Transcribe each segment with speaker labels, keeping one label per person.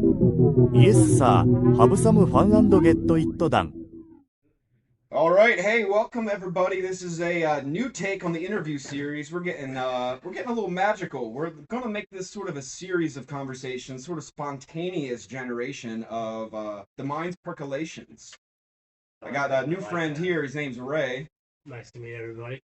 Speaker 1: イエスサー、ハブサムファンゲットイットダン。
Speaker 2: All right, hey, welcome everybody. This is a new take on the interview series. We're getting a little magical. We're gonna make this sort of a series of conversations, sort of spontaneous generation of the mind's percolations. I got a new friend here. His name's Ray.
Speaker 3: Nice to meet everybody.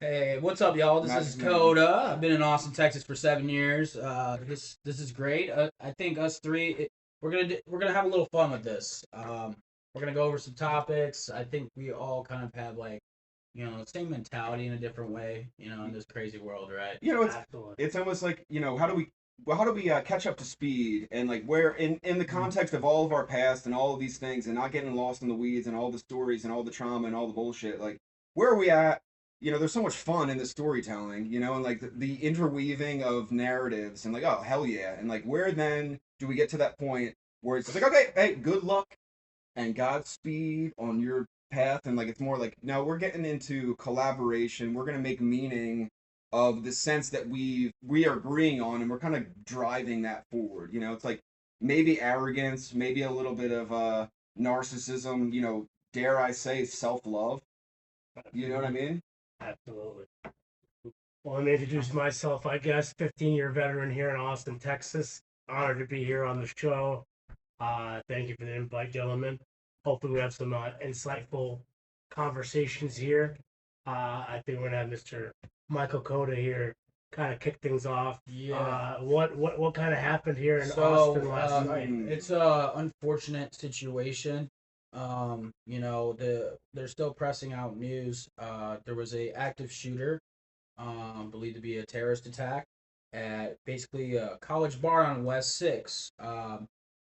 Speaker 4: Hey, what's up, y'all? This is
Speaker 2: Magic man.
Speaker 4: Coda. I've been in Austin, Texas for 7 years. This is great. I think us three, we're gonna have a little fun with this. We're gonna go over some topics. I think we all kind of have like, same mentality in a different way. In this crazy world, right?
Speaker 2: You know,
Speaker 3: Absolutely.
Speaker 2: it's almost like how do we catch up to speed and like where in the context of all of our past and all of these things and not getting lost in the weeds and all the stories and all the trauma and all the bullshit, like where are we at? There's so much fun in the storytelling, and like the interweaving of narratives and like, oh hell yeah, and like where then do we get to that point where it's like, okay, hey, good luck and Godspeed on your path, and like it's more like, no, we're getting into collaboration. We're gonna make meaning of the sense that we are agreeing on, and we're kind of driving that forward. It's like maybe arrogance, maybe a little bit of narcissism. Dare I say self love? You know what I mean?
Speaker 3: Absolutely. Well, let me introduce myself, I guess. 15-year veteran here in Austin, Texas. Honored to be here on the show. Thank you for the invite, gentlemen. Hopefully, we have some insightful conversations here. I think we're gonna have Mr. Michael Coda here kind of kick things off.
Speaker 4: Yeah.
Speaker 3: What kind of happened here in
Speaker 4: So
Speaker 3: Austin last night?
Speaker 4: it's a unfortunate situation. They're still pressing out news. There was a active shooter, believed to be a terrorist attack at basically a college bar on West Six.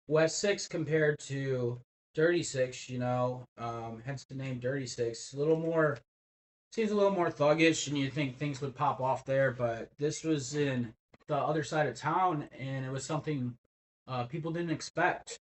Speaker 4: West Six compared to Dirty Six, hence the name Dirty Six. Seems a little more thuggish, and you think things would pop off there, but this was in the other side of town, and it was something people didn't expect,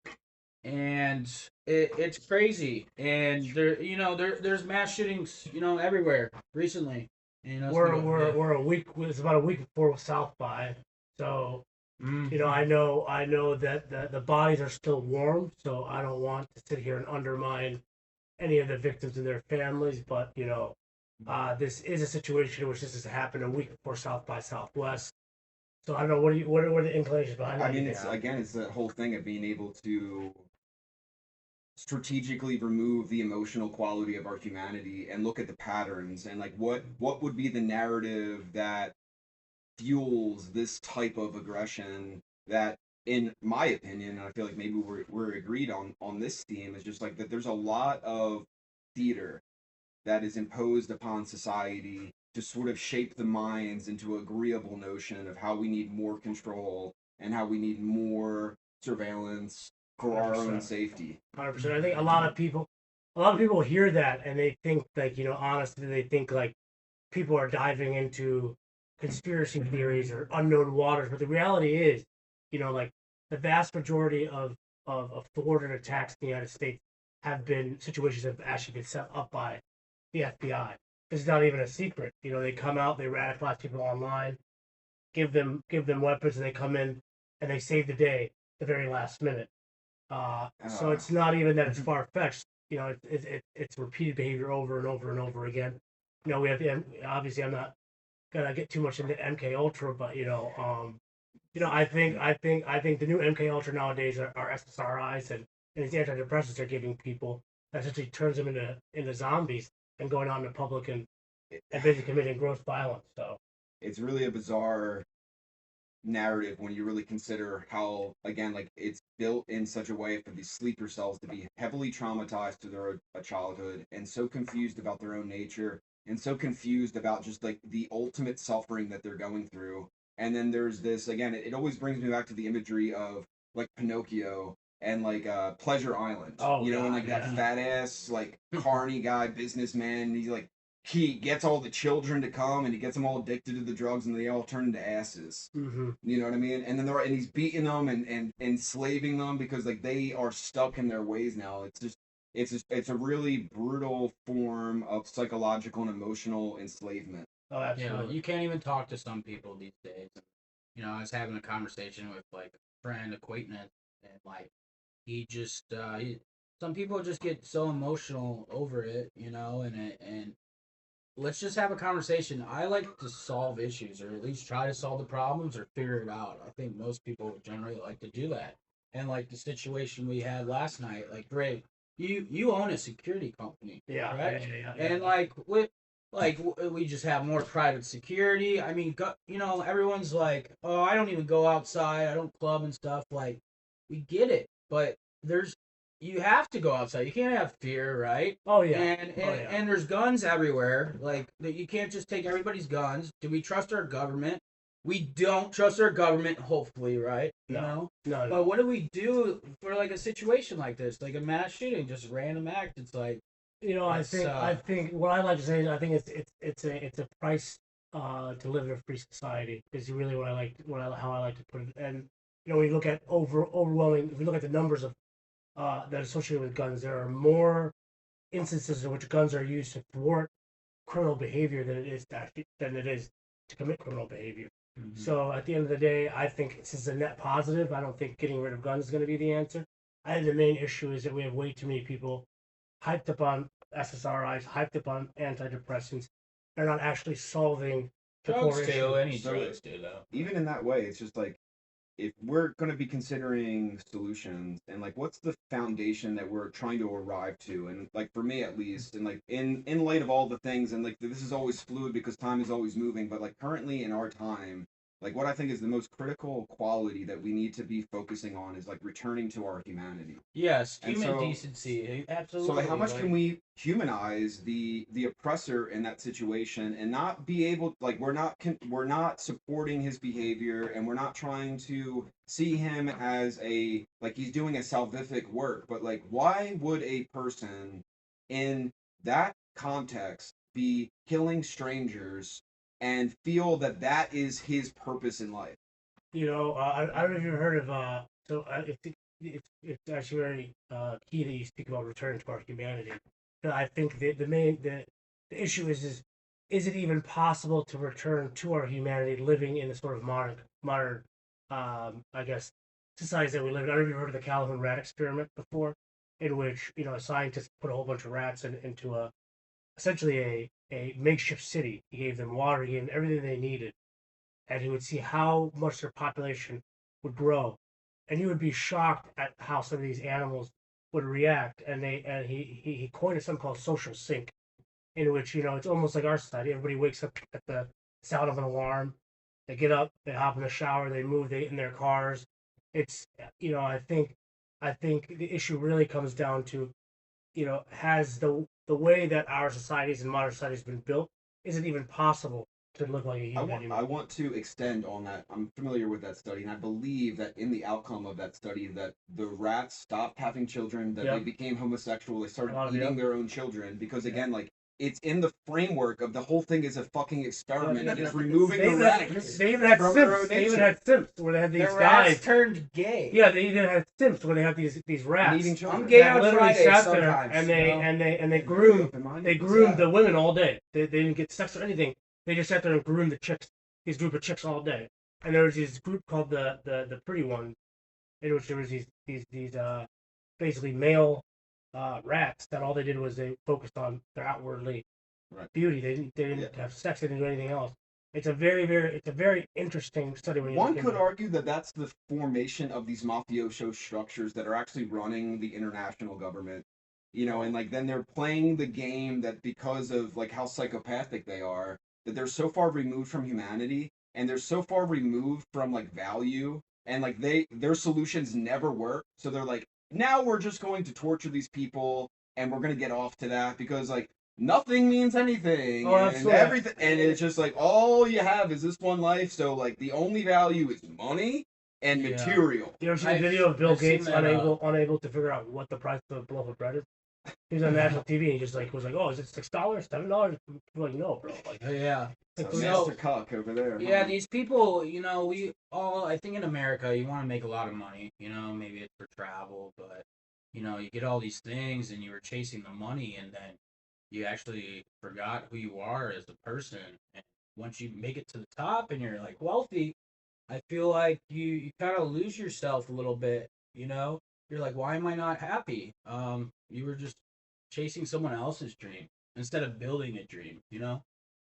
Speaker 4: and it's crazy. And there's mass shootings, everywhere recently.
Speaker 3: We're a week. It's about a week before South by, so I know that the bodies are still warm, so I don't want to sit here and undermine any of the victims and their families, but this is a situation in which this has happened a week before South by Southwest. So I don't know what are the inclinations behind that?
Speaker 2: I mean, it's that whole thing of being able to strategically remove the emotional quality of our humanity and look at the patterns and like what would be the narrative that fuels this type of aggression that, in my opinion, and I feel like maybe we're agreed on this theme, is just like that there's a lot of theater that is imposed upon society to sort of shape the minds into agreeable notion of how we need more control and how we need more surveillance for our own
Speaker 3: 100%.
Speaker 2: safety.
Speaker 3: 100%. I think a lot of people hear that and they think like honestly they think like people are diving into conspiracy theories or unknown waters, but the reality is, like the vast majority of thwarted attacks in the United States have been situations that have actually been set up by the FBI. It's not even a secret. They come out, they radicalize people online, give them weapons, and they come in and they save the day the very last minute. So it's not even that it's far fetched. It's repeated behavior over and over and over again. We have obviously I'm not gonna get too much into MK Ultra, but I think the new MK Ultra nowadays are SSRIs and these antidepressants they're giving people that essentially turns them into zombies and going out in the public and basically committing gross violence. So
Speaker 2: It's really a bizarre narrative when you really consider how, again, like it's built in such a way for these sleeper cells to be heavily traumatized to their childhood and so confused about their own nature and so confused about just like the ultimate suffering that they're going through. And then there's this, again, it always brings me back to the imagery of like Pinocchio and like Pleasure Island.
Speaker 3: Oh,
Speaker 2: And
Speaker 3: God,
Speaker 2: like that
Speaker 3: yeah.
Speaker 2: fat ass like carny guy businessman, and he's like he gets all the children to come and he gets them all addicted to the drugs and they all turn into asses.
Speaker 3: Mm-hmm.
Speaker 2: You know what I mean? And then and he's beating them and enslaving them because like they are stuck in their ways now. It's a really brutal form of psychological and emotional enslavement.
Speaker 3: Oh, absolutely.
Speaker 4: You can't even talk to some people these days. I was having a conversation with like a friend, acquaintance, and like he just some people just get so emotional over it, and let's just have a conversation. I like to solve issues, or at least try to solve the problems or figure it out. I think most people generally like to do that. And like the situation we had last night, like Ray, you own a security company,
Speaker 3: Yeah,
Speaker 4: right?
Speaker 3: yeah.
Speaker 4: And we just have more private security. I mean, everyone's like, oh, I don't even go outside. I don't club and stuff. Like, we get it, but there's you have to go outside. You can't have fear, right?
Speaker 3: Oh yeah.
Speaker 4: And there's guns everywhere. Like you can't just take everybody's guns. Do we trust our government? We don't trust our government. Hopefully, right?
Speaker 3: No.
Speaker 4: But what do we do for like a situation like this, like a mass shooting, just random act? It's like
Speaker 3: I think what I like to say is I think it's a price to live in a free society is really how I like to put it. And we look at overwhelming. If we look at the numbers of that are associated with guns, there are more instances in which guns are used to thwart criminal behavior than it is to commit criminal behavior.
Speaker 4: Mm-hmm.
Speaker 3: So at the end of the day, I think this is a net positive. I don't think getting rid of guns is going to be the answer. I think the main issue is that we have way too many people hyped up on SSRIs, hyped up on antidepressants. They're not actually solving the core
Speaker 4: drugs
Speaker 3: issue.
Speaker 4: too. Any drugs do though.
Speaker 2: Even in that way, it's just like if we're going to be considering solutions and like what's the foundation that we're trying to arrive to, and like for me at least, and like in light of all the things, and like this is always fluid because time is always moving, but like currently in our time, like what I think is the most critical quality that we need to be focusing on is like returning to our humanity.
Speaker 4: Yes,
Speaker 2: And
Speaker 4: human
Speaker 2: so-
Speaker 4: decency. Absolutely.
Speaker 2: So like how much can we humanize the oppressor in that situation and not be able, like we're not supporting his behavior, and we're not trying to see him as a like he's doing a salvific work, but like why would a person in that context be killing strangers and feel that that is his purpose in life?
Speaker 3: I don't know if you've heard of it's actually very key that you speak about returning to our humanity. I think the issue is it even possible to return to our humanity living in the sort of modern I guess societies that we live in? I don't know if you've heard of the Calhoun rat experiment before, in which a scientist put a whole bunch of rats into essentially a makeshift city. He gave them water, he gave them everything they needed, and he would see how much their population would grow, and you would be shocked at how some of these animals would react. And he coined something called social sync, in which it's almost like our society. Everybody wakes up at the sound of an alarm. They get up, they hop in the shower, they move, they in their cars. It's I think the issue really comes down to has the way that our societies and modern societies been built, is it even possible to look like a human anymore?
Speaker 2: I want to extend on that. I'm familiar with that study, and I believe that in the outcome of that study, that the rats stopped having children, that they became homosexual, they started eating their own children, because again, like it's in the framework of the whole thing is a fucking experiment, and it's removing the rats.
Speaker 3: They even had simps. They even had simps where they had these guys
Speaker 4: turned gay.
Speaker 3: Yeah, they even had simps where they had these rats.
Speaker 2: Eating children.
Speaker 4: I'm gay
Speaker 3: that
Speaker 4: on
Speaker 3: literally
Speaker 4: Fridays
Speaker 3: sat
Speaker 4: sometimes.
Speaker 3: there and they groomed the women all day. They didn't get sex or anything. They just sat there and groomed the chicks. These group of chicks all day. And there was this group called the pretty ones, in which there was these basically male rats that all they did was they focused on their outwardly beauty. They didn't have sex. They didn't do anything else. It's a very interesting study. When you
Speaker 2: One could argue that that's the formation of these mafioso structures that are actually running the international government, and like then they're playing the game that because of like how psychopathic they are, that they're so far removed from humanity, and they're so far removed from like value, and like their solutions never work. So they're like, now we're just going to torture these people, and we're going to get off to that because like nothing means anything, and everything, and it's just like all you have is this one life. So like the only value is money and material.
Speaker 3: You ever seen a video of Bill Gates unable to figure out what the price of a loaf of bread is? He was on national TV and he just like was like, "Oh, is it $6, $7?" Like, no, bro. Like,
Speaker 4: yeah.
Speaker 2: Like, Master Cock over there.
Speaker 4: Yeah, these people, we all, I think in America, you want to make a lot of money. Maybe it's for travel, but you get all these things and you were chasing the money, and then you actually forgot who you are as a person. And once you make it to the top and you're like wealthy, I feel like you kind of lose yourself a little bit. You know, you're like, why am I not happy? You were just chasing someone else's dream instead of building a dream. You know,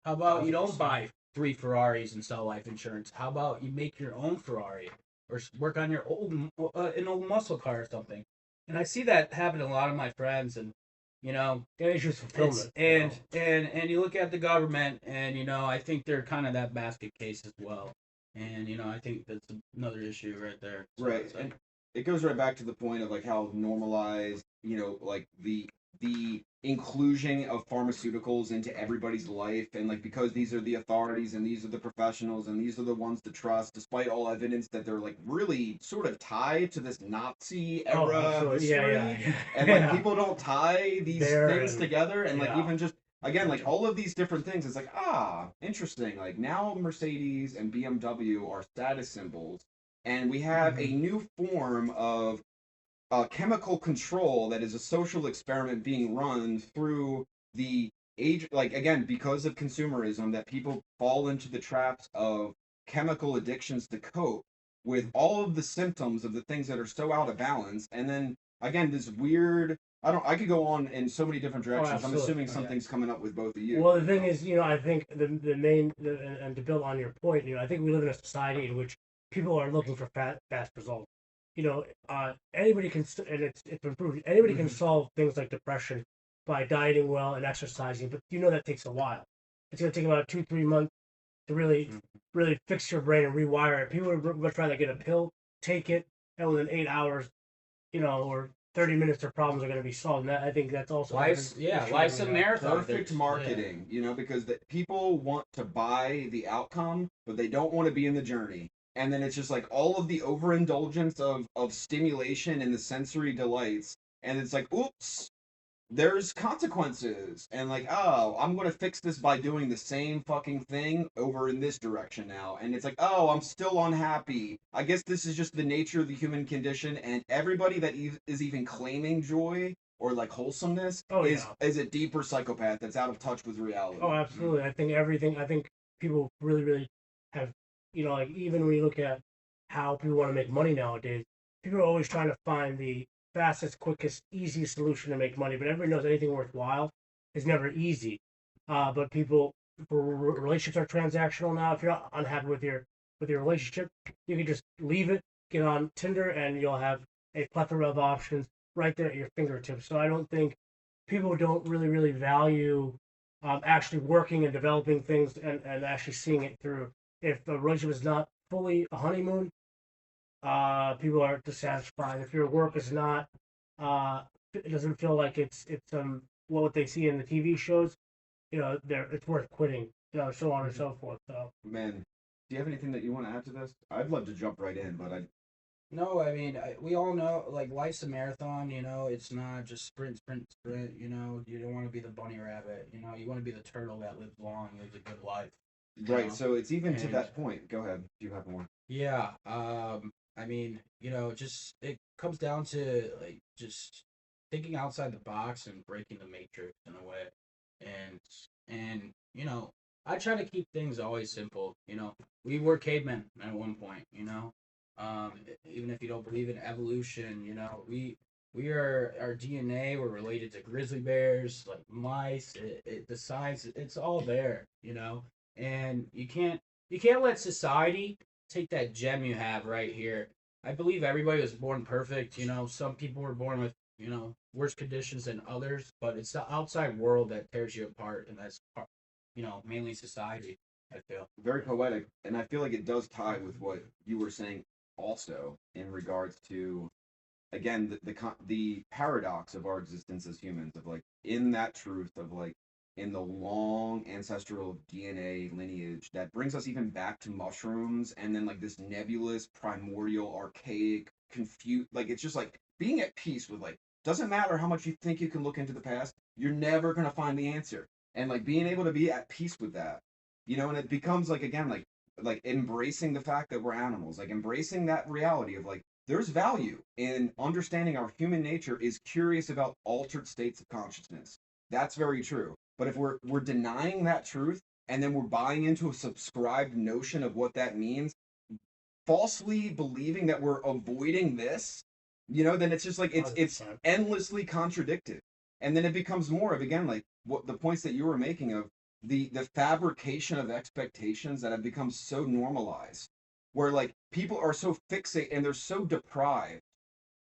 Speaker 4: how about you don't
Speaker 3: 100%.
Speaker 4: buy 3 Ferraris and sell life insurance? How about you make your own Ferrari or work on your an old muscle car or something? And I see that happen to a lot of my friends, and you know,
Speaker 3: Yeah, it's just fulfillment.
Speaker 4: and you look at the government, and you know, I think they're kind of that basket case as well. And you know, I think that's another issue right there. So
Speaker 2: Right,
Speaker 4: it's like,
Speaker 2: and it goes right back to the point of like how normalized, you know, like the inclusion of pharmaceuticals into everybody's life, and like because these are the authorities and these are the professionals and these are the ones to trust, despite all evidence that they're like really sort of tied to this Nazi
Speaker 3: Oh,
Speaker 2: era
Speaker 3: absolutely.
Speaker 2: history,
Speaker 3: Yeah.
Speaker 2: and like people don't tie these
Speaker 3: There
Speaker 2: things
Speaker 3: and
Speaker 2: together, and like
Speaker 3: yeah.
Speaker 2: even just again like all of these different things, it's like interesting. Like now Mercedes and BMW are status symbols, and we have a new form of chemical control that is a social experiment being run through the age, like again because of consumerism, that people fall into the traps of chemical addictions to cope with all of the symptoms of the things that are so out of balance, and then again this weird, I could go on in so many different directions. I'm
Speaker 3: absolutely.
Speaker 2: assuming something's coming up with both of you.
Speaker 3: Well, the thing is, I think the main and to build on your point, I think we live in a society in which people are looking for fast results. Anybody can, and it's been proven, anybody can solve things like depression by dieting well and exercising, but that takes a while. It's going to take about 2-3 months to really fix your brain and rewire it. People would much rather get a pill, take it, and within 8 hours, or 30 minutes, their problems are going to be solved. And I think that's also
Speaker 4: life's
Speaker 3: an issue
Speaker 4: life's
Speaker 3: that
Speaker 4: a
Speaker 3: we have.
Speaker 4: marathon.
Speaker 2: Perfect marketing, because people want to buy the outcome, but they don't want to be in the journey. And then it's just like all of the overindulgence of stimulation and the sensory delights, and it's like, oops, there's consequences, and like, oh, I'm gonna fix this by doing the same fucking thing over in this direction now, and it's like, oh, I'm still unhappy. I guess this is just the nature of the human condition, and everybody that is even claiming joy or like wholesomeness is a deeper psychopath that's out of touch with reality.
Speaker 3: Oh, absolutely. I think people really, really have, like even when you look at how people want to make money nowadays, people are always trying to find the fastest, quickest, easiest solution to make money. But everybody knows anything worthwhile is never easy. But relationships are transactional now. If you're not unhappy with your relationship, you can just leave it, get on Tinder, and you'll have a plethora of options right there at your fingertips. So I don't think people don't really, really value actually working and developing things and actually seeing it through. If the relationship is not fully a honeymoon, people are dissatisfied. If your work is not, it doesn't feel like it's what they see in the TV shows, it's worth quitting, so on and so forth. So,
Speaker 2: Man, do you have anything that you want to add to this? I'd love to jump right in, but
Speaker 4: No, I mean, we all know, like, life's a marathon, it's not just sprint, you don't want to be the bunny rabbit, you want to be the turtle that lives long, lives a good life.
Speaker 2: Right, so it's even to that point. Go ahead, do you have more?
Speaker 4: Yeah, I mean, just, it comes down to, like, just thinking outside the box and breaking the matrix in a way, and, I try to keep things always simple, we were cavemen at one point, even if you don't believe in evolution, we are our DNA. We're related to grizzly bears, like mice. The science, it's all there, and you can't let society take that gem you have right here. I believe everybody was born perfect. Some people were born with worse conditions than others, but it's the outside world that tears you apart, and that's mainly society. I feel
Speaker 2: very poetic, and I feel like it does tie with what you were saying also in regards to, again, the paradox of our existence as humans, of like in that truth of like in the long ancestral DNA lineage that brings us even back to mushrooms, and then like this nebulous primordial archaic confused, like it's just like being at peace with, like, doesn't matter how much you think you can look into the past, you're never going to find the answer, and like being able to be at peace with that, and it becomes like, again, like embracing the fact that we're animals, like embracing that reality of like there's value in understanding our human nature is curious about altered states of consciousness. That's very true. But if we're denying that truth, and then we're buying into a subscribed notion of what that means, falsely believing that we're avoiding this, then it's just like it's
Speaker 3: 100%.
Speaker 2: endlessly contradicted. And then it becomes more of, again, like what the points that you were making of the fabrication of expectations that have become so normalized, where like people are so fixated and they're so deprived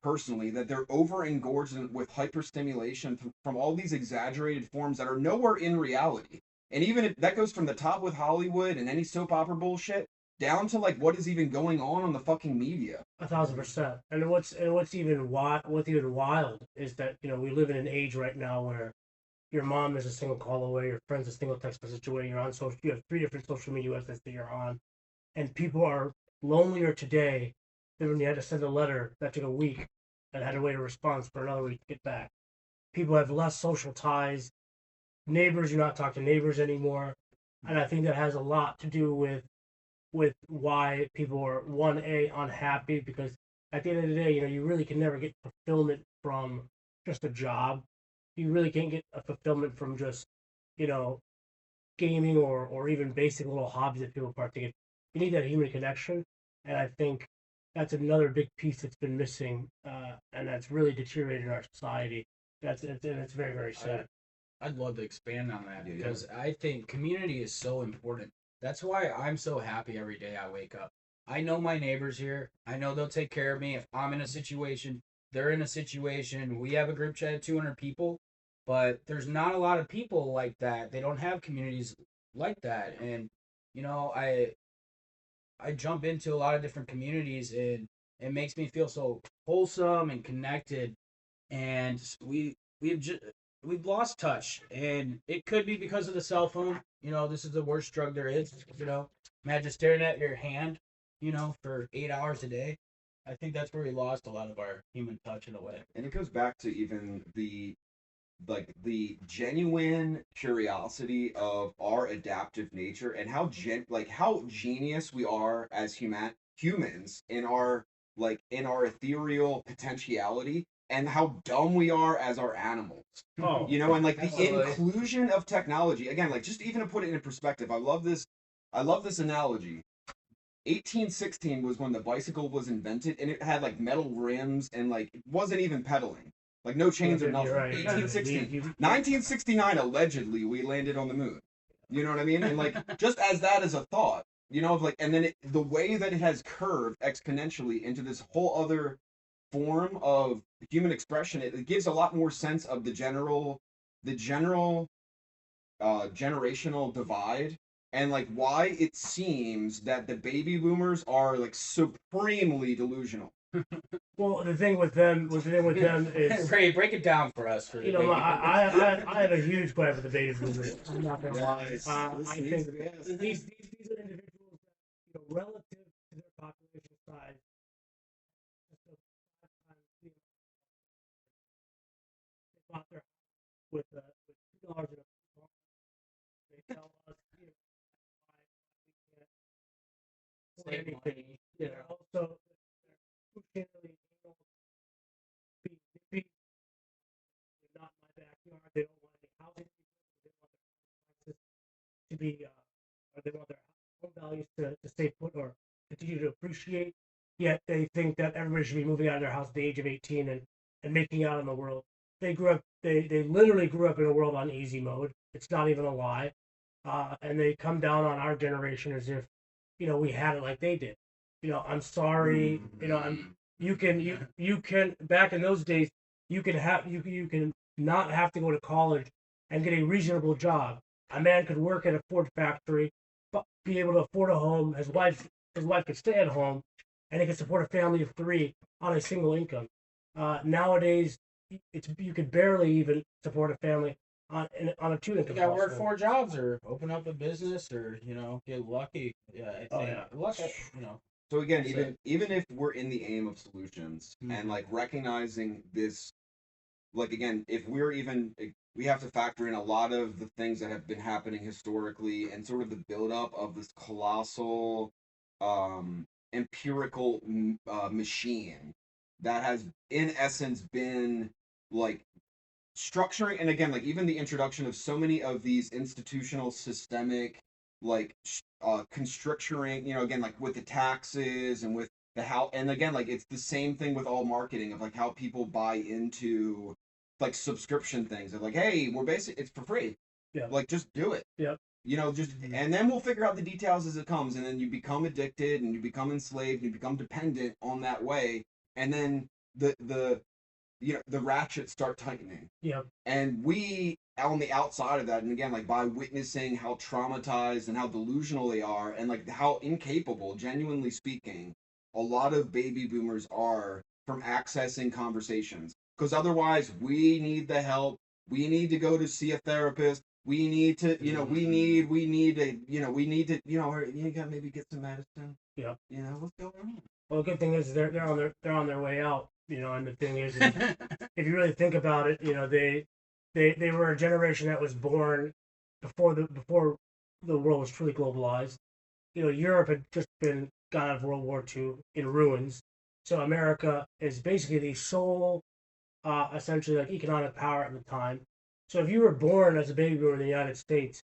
Speaker 2: personally that they're over engorged with hyperstimulation from all these exaggerated forms that are nowhere in reality. And even if that goes from the top with Hollywood and any soap opera bullshit down to like what is even going on the fucking media.
Speaker 3: 1,000%. And what's even wild is that we live in an age right now where your mom is a single call away, your friend's a single text message away, you're on social, you have 3 different social media websites that you're on, and people are lonelier today than when you had to send a letter that took a week and had to wait a response for another week to get back. People have less social ties. Neighbors do not talk to neighbors anymore, and I think that has a lot to do with why people are unhappy, because at the end of the day, you really can never get fulfillment from just a job. You really can't get a fulfillment from just you know gaming or even basic little hobbies that people partake in. You need that human connection, and I think that's another big piece that's been missing, and that's really deteriorated our society. It's very, very sad.
Speaker 4: I'd love to expand on that
Speaker 2: Yeah.
Speaker 4: because I think community is so important. That's why I'm so happy every day I wake up. I know my neighbors here. I know they'll take care of me if I'm in a situation, they're in a situation. We have a group chat of 200 people, but there's not a lot of people like that. They don't have communities like that. And I jump into a lot of different communities and it makes me feel so wholesome and connected. And we've lost touch, and it could be because of the cell phone. This is the worst drug there is. Imagine staring at your hand, for 8 hours a day. I think that's where we lost a lot of our human touch in a way.
Speaker 2: And it goes back to even the genuine curiosity of our adaptive nature and how genius we are as humans in our ethereal potentiality, and how dumb we are as our animals.
Speaker 3: Oh,
Speaker 2: And like the
Speaker 4: absolutely.
Speaker 2: inclusion of technology, again, like just even to put it in perspective, I love this analogy. 1816 was when the bicycle was invented, and it had like metal rims, and like it wasn't even pedaling, like no chains or
Speaker 3: You're
Speaker 2: nothing.
Speaker 3: right.
Speaker 2: 1816, 1969, allegedly we landed on the moon. You know what I mean? And like just as that is a thought, of like, and then the way that it has curved exponentially into this whole other form of human expression, it gives a lot more sense of the general generational divide, and like why it seems that the baby boomers are like supremely delusional.
Speaker 3: Well, the thing with them is,
Speaker 4: Ray, break it down for us. For the baby
Speaker 3: I have a huge gripe with the baby boomers. I'm not gonna lie.
Speaker 2: Yes.
Speaker 3: I
Speaker 2: This
Speaker 3: think
Speaker 2: needs to be asked.
Speaker 3: these are individuals that, relative to their population size, just a 5 times the amount they bought their house with $2 in a coupon. They tell us, why we can't afford
Speaker 4: Save
Speaker 3: anything.
Speaker 4: money.
Speaker 3: They're also excruciatingly anal, being nippy. They're not in my backyard. They don't want any housing. They want their taxes to be, or they want their home values to stay put or continue to appreciate. Yet they think that everybody should be moving out of their house at the age of 18 and making out in the world. They literally grew up in a world on easy mode. It's not even a lie. And they come down on our generation as if, we had it like they did. I'm sorry. You can back in those days, you can not have to go to college and get a reasonable job. A man could work at a Ford factory, but be able to afford a home. His wife could stay at home, and he could support a family of 3 on a single income. Nowadays, you could barely even support a family on a 2 income.
Speaker 4: You gotta work 4 jobs or open up a business or get lucky. Yeah, I think
Speaker 3: Oh, yeah.
Speaker 4: luck.
Speaker 2: So again,
Speaker 4: So-
Speaker 2: even if we're in the aim of solutions and like recognizing this, like again, if we're even we have to factor in a lot of the things that have been happening historically and sort of the buildup of this colossal empirical machine that has in essence been like structuring, and again, like even the introduction of so many of these institutional systemic like constricturing, again, like with the taxes and with how, and again, like it's the same thing with all marketing of like how people buy into like subscription things of like, hey, it's for free.
Speaker 3: Yeah.
Speaker 2: Like just do it.
Speaker 3: Yeah.
Speaker 2: And then we'll figure out the details as it comes, and then you become addicted and you become enslaved and you become dependent on that way, and then the the ratchets start tightening.
Speaker 3: Yeah.
Speaker 2: And we on the outside of that, and again, like by witnessing how traumatized and how delusional they are, and like how incapable, genuinely speaking, a lot of baby boomers are from accessing conversations. Because otherwise, we need the help. We need to go to see a therapist. We need to, we need to, you got maybe get some medicine.
Speaker 3: Yeah.
Speaker 2: What's going on?
Speaker 3: Well, the good thing is they're on their way out. And the thing is if you really think about it, they were a generation that was born before the world was truly globalized. Europe had just got out of World War II in ruins, so America is basically the sole, essentially like economic power at the time. So if you were born as a baby boomer in the United States,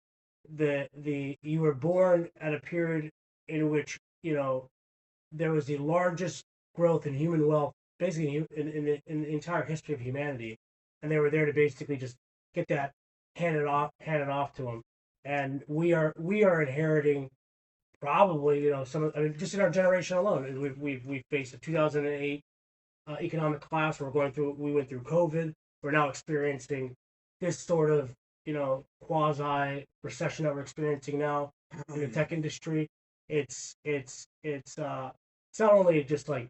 Speaker 3: you were born at a period in which there was the largest growth in human wealth, basically in the entire history of humanity, and they were there to basically just get that handed off to them. And we are inheriting probably some of, I mean, just in our generation alone, we've faced the 2008 economic collapse. We went through COVID. We're now experiencing this sort of quasi recession that we're experiencing now in the tech industry. It's not only just like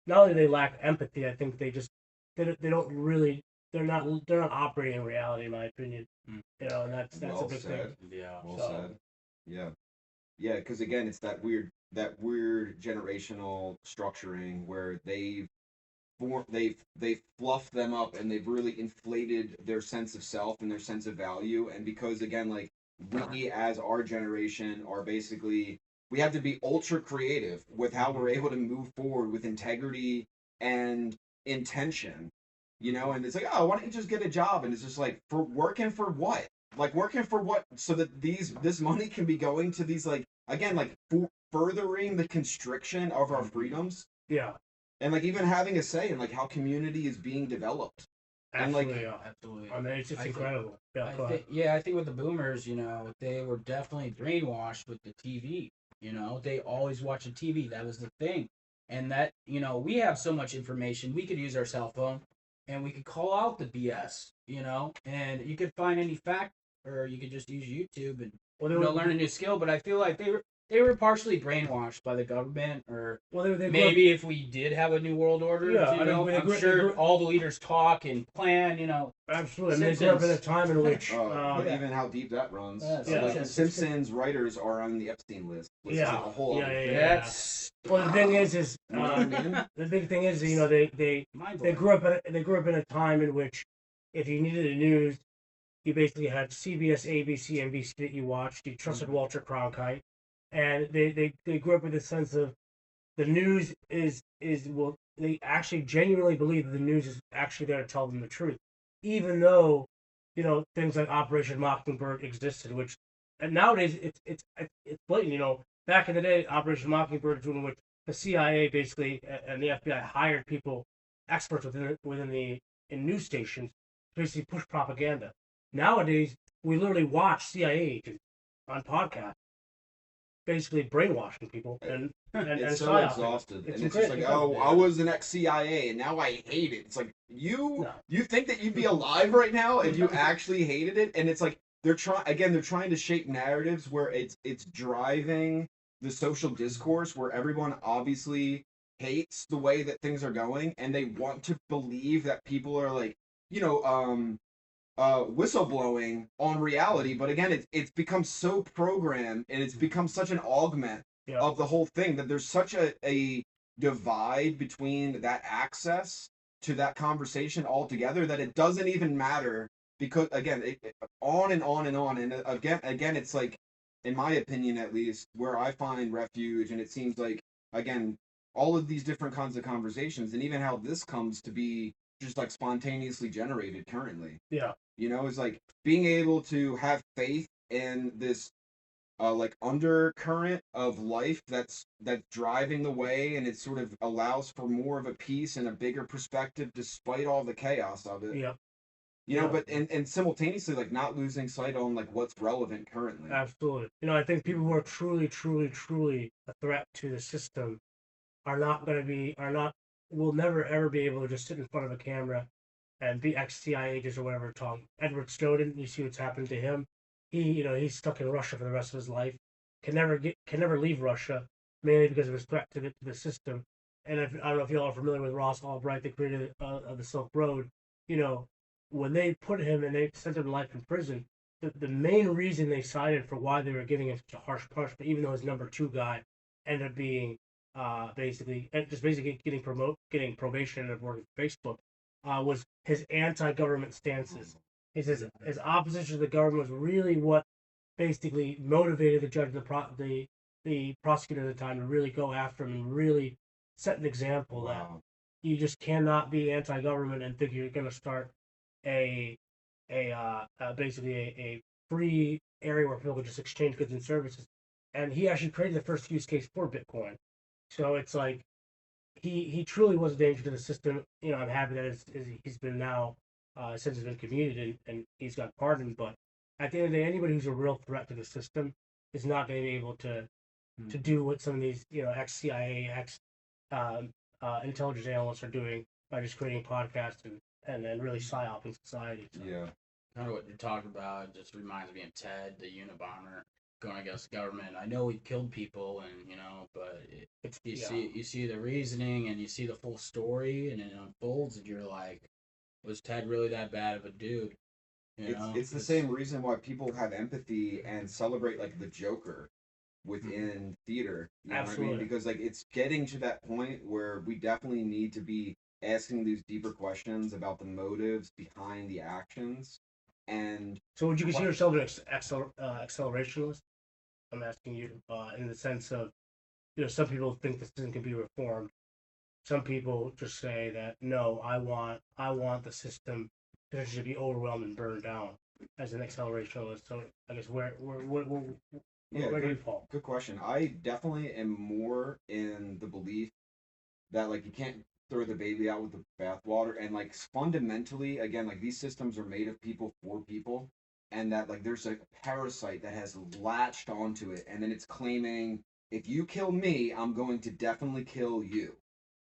Speaker 3: not only they lack empathy. I think they don't really they're not operating in reality, in my opinion. And that's
Speaker 2: well
Speaker 3: a big
Speaker 2: said.
Speaker 3: thing.
Speaker 4: Yeah.
Speaker 2: Well said. Yeah, because again, it's that weird generational structuring where they've fluffed them up and they've really inflated their sense of self and their sense of value. And because again, like we as our generation are basically, we have to be ultra creative with how we're able to move forward with integrity and intention, and it's like, oh, why don't you just get a job? And it's just like, for working for what? Like working for what? So that this money can be going to these, like, again, like furthering the constriction of our freedoms.
Speaker 3: Yeah.
Speaker 2: And like even having a say in like how community is being developed.
Speaker 3: Absolutely.
Speaker 2: And
Speaker 4: Absolutely.
Speaker 3: I mean, it's just incredible.
Speaker 4: I think with the boomers, they were definitely brainwashed with the TV. They always watched the TV. That was the thing. And that, we have so much information. We could use our cell phone and we could call out the BS, and you could find any fact, or you could just use YouTube and learn a new skill. But I feel like they were partially brainwashed by the government, or maybe if we did have a new world order, I'm sure all the leaders talk and plan,
Speaker 3: Absolutely. I mean, they grew up in a time in which
Speaker 2: even how deep that runs. Like the Simpsons writers are on the Epstein list. Which is like a whole other thing.
Speaker 3: Well, the thing is the big thing is, they grew up in a time in which if you needed the news, you basically had CBS, ABC, NBC that you watched. You trusted Walter Cronkite. And they grew up with a sense of the news well, they actually genuinely believe that the news is actually there to tell them the truth, even though things like Operation Mockingbird existed, which and nowadays it's blatant. Back in the day, Operation Mockingbird, in which the CIA basically and the FBI hired people, experts in news stations, to basically push propaganda. Nowadays, we literally watch CIA agents on podcasts, basically brainwashing people and
Speaker 2: it's so exhausted. And it's just like, oh, I was an ex-CIA and now I hate it. It's like, you think that you'd be alive right now if you actually hated it? And it's like they're trying to shape narratives where it's driving the social discourse where everyone obviously hates the way that things are going, and they want to believe that people are like, whistleblowing on reality. But again, it's become so programmed, and it's become such an augment of the whole thing, that there's such a divide between that access to that conversation altogether that it doesn't even matter, because again, on and on and on. And again, it's like, in my opinion at least, where I find refuge, and it seems like, again, all of these different kinds of conversations, and even how this comes to be just like spontaneously generated currently.
Speaker 3: Yeah.
Speaker 2: It's like being able to have faith in this like undercurrent of life that's driving the way, and it sort of allows for more of a peace and a bigger perspective despite all the chaos of it.
Speaker 3: Yep.
Speaker 2: You know,
Speaker 3: Yeah.
Speaker 2: but and simultaneously like not losing sight on like what's relevant currently.
Speaker 3: Absolutely. You know, I think people who are truly, truly, truly a threat to the system are not going to be, are not, will never ever be able to just sit in front of a camera and be ex-CIA agents or whatever. Tom Edward Snowden, you see what's happened to him. He's stuck in Russia for the rest of his life. Can never leave Russia, mainly because of his threat to the system. And I don't know if y'all are familiar with Ross Albright, the creator of the Silk Road. You know, when they put him and they sent him to life in prison, the main reason they cited for why they were giving him such a harsh punishment, even though his number two guy ended up being basically getting probation and working for Facebook, was his anti-government stances. His opposition to the government was really what basically motivated the judge, the prosecutor at the time, to really go after him and really set an example that
Speaker 2: Wow.
Speaker 3: you just cannot be anti-government and think you're going to start a basically a free area where people can just exchange goods and services. And he actually created the first use case for Bitcoin. So it's like he truly was a danger to the system. You know, I'm happy that he's been now since he's been commuted and he's got pardoned. But at the end of the day, anybody who's a real threat to the system is not going to be able to do what some of these ex CIA, ex intelligence analysts are doing by just creating podcasts and then really psyoping society. So.
Speaker 2: Yeah.
Speaker 4: Kind of what you're talking about. It just reminds me of Ted, the Unabomber, going against the government. I know he killed people, and but you see the reasoning and you see the full story, and it unfolds, and you're like, was Ted really that bad of a dude?
Speaker 2: It's the same reason why people have empathy and celebrate like the Joker within theater. You know
Speaker 3: Absolutely.
Speaker 2: what I mean? Because like it's getting to that point where we definitely need to be asking these deeper questions about the motives behind the actions. And
Speaker 3: so, would you consider yourself an accelerationist? I'm asking you, in the sense of, some people think the system can be reformed. Some people just say that no, I want the system to be overwhelmed and burned down as an accelerationist. So, I guess where do you fall?
Speaker 2: Good question. I definitely am more in the belief that like you can't throw the baby out with the bathwater, and like fundamentally again like these systems are made of people for people, and that like there's a parasite that has latched onto it, and then it's claiming if you kill me I'm going to definitely kill you,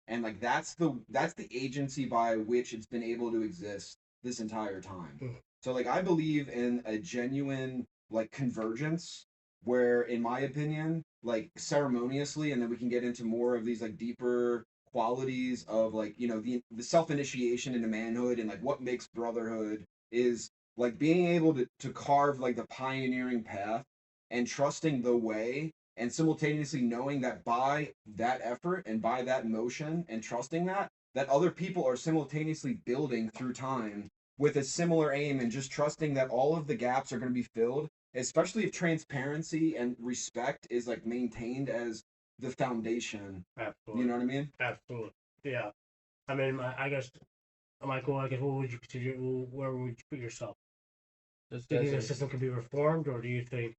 Speaker 2: and like that's the agency by which it's been able to exist this entire time. So like I believe in a genuine like convergence where in my opinion like ceremoniously, and then we can get into more of these like deeper qualities of like the self-initiation into manhood, and like what makes brotherhood is like being able to carve like the pioneering path and trusting the way, and simultaneously knowing that by that effort and by that motion and trusting that other people are simultaneously building through time with a similar aim, and just trusting that all of the gaps are going to be filled, especially if transparency and respect is like maintained as the foundation.
Speaker 3: Absolutely.
Speaker 2: You know what I mean?
Speaker 3: Absolutely. Yeah. I mean, I guess, Michael, what would you consider? Where would you put yourself? Do you think the system can be reformed, or do you think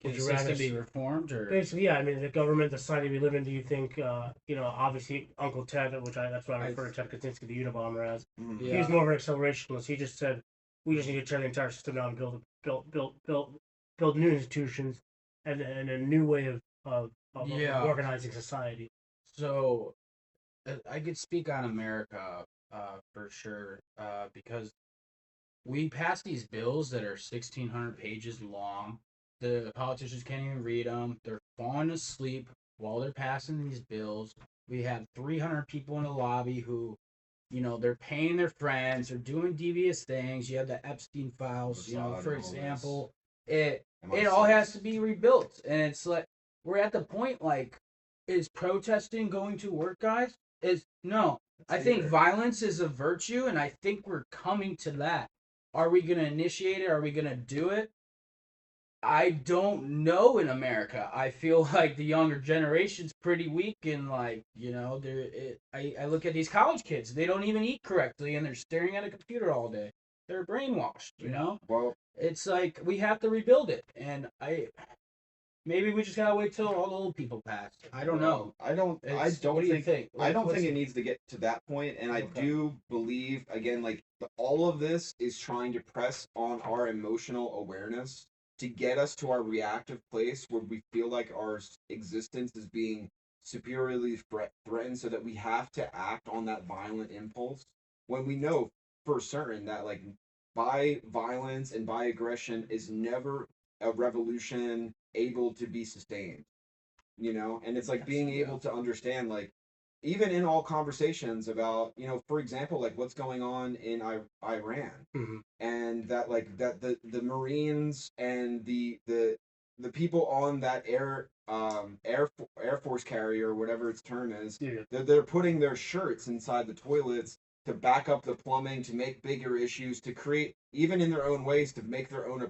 Speaker 4: would you rather be reformed, or
Speaker 3: basically, yeah? I mean, the government, the society we live in. Do you think, obviously, Uncle Ted, that's what I refer to Ted Kaczynski, the Unabomber, as.
Speaker 4: Yeah.
Speaker 3: He was more of an accelerationist. He just said we just need to turn the entire system down and build new institutions and a new way of organizing society.
Speaker 4: So, I could speak on America for sure because we pass these bills that are 1,600 pages long. The politicians can't even read them. They're falling asleep while they're passing these bills. We have 300 people in the lobby who, they're paying their friends. They're doing devious things. You have the Epstein files, for example. It all has to be rebuilt. And it's like, we're at the point, like, is protesting going to work, guys? No. I think violence is a virtue, and I think we're coming to that. Are we going to initiate it? Are we going to do it? I don't know in America. I feel like the younger generation's pretty weak, and like, I look at these college kids. They don't even eat correctly, and they're staring at a computer all day. They're brainwashed,
Speaker 2: Well,
Speaker 4: it's like we have to rebuild it, and Maybe we just gotta wait till all the old people pass. I don't know.
Speaker 2: I don't. I
Speaker 4: It's,
Speaker 2: don't
Speaker 4: what do you
Speaker 2: think.
Speaker 4: think?
Speaker 2: I don't
Speaker 4: What's
Speaker 2: think it needs to get to that point, and I
Speaker 4: Okay.
Speaker 2: do believe again, like all of this is trying to press on our emotional awareness to get us to our reactive place where we feel like our existence is being superiorly threatened, so that we have to act on that violent impulse when we know for certain that like by violence and by aggression is never a revolution able to be sustained, you know. And it's like being
Speaker 4: Yeah.
Speaker 2: able to understand, like even in all conversations about, you know, for example, like what's going on in Iran,
Speaker 3: Mm-hmm.
Speaker 2: and that like that the Marines and the people on that air force carrier or whatever its term is,
Speaker 3: Yeah.
Speaker 2: they're putting their shirts inside the toilets to back up the plumbing, to make bigger issues, to create, even in their own ways, to make their own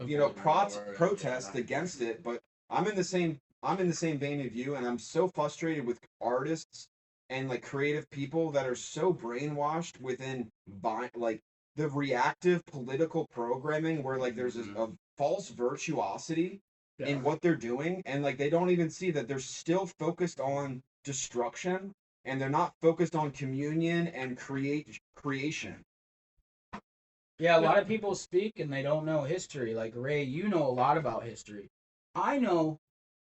Speaker 2: you know, protests against it. But I'm in the same I'm in the same vein of you, and I'm so frustrated with artists and like creative people that are so brainwashed within like the reactive political programming, where like there's a false virtuosity in what they're doing, and like they don't even see that they're still focused on destruction, and they're not focused on communion and creation.
Speaker 4: Yeah, a lot of people speak and they don't know history. Like Ray, you know a lot about history. I know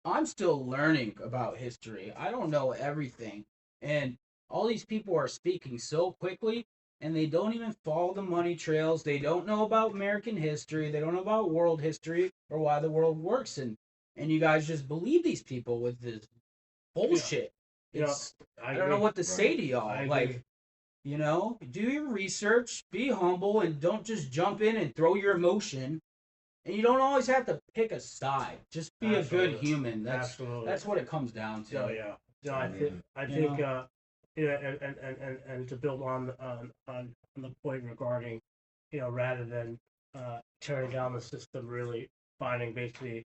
Speaker 4: I'm still learning about history. I don't know everything. And all these people are speaking so quickly and they don't even follow the money trails. They don't know about American history. They don't know about world history or why the world works. And you guys just believe these people with this bullshit.
Speaker 3: Yeah.
Speaker 4: It's I don't know
Speaker 3: agree.
Speaker 4: what to say to
Speaker 3: I
Speaker 4: y'all.
Speaker 3: agree.
Speaker 4: Like, you know, do your research, be humble, and don't just jump in and throw your emotion. And you don't always have to pick a side. Just be a good
Speaker 3: Absolutely.
Speaker 4: human.
Speaker 3: Absolutely.
Speaker 4: That's what it comes down to.
Speaker 3: No, yeah. No, I
Speaker 4: You
Speaker 3: think
Speaker 4: know?
Speaker 3: yeah, and to build on the point regarding, you know, rather than tearing down the system, really finding basically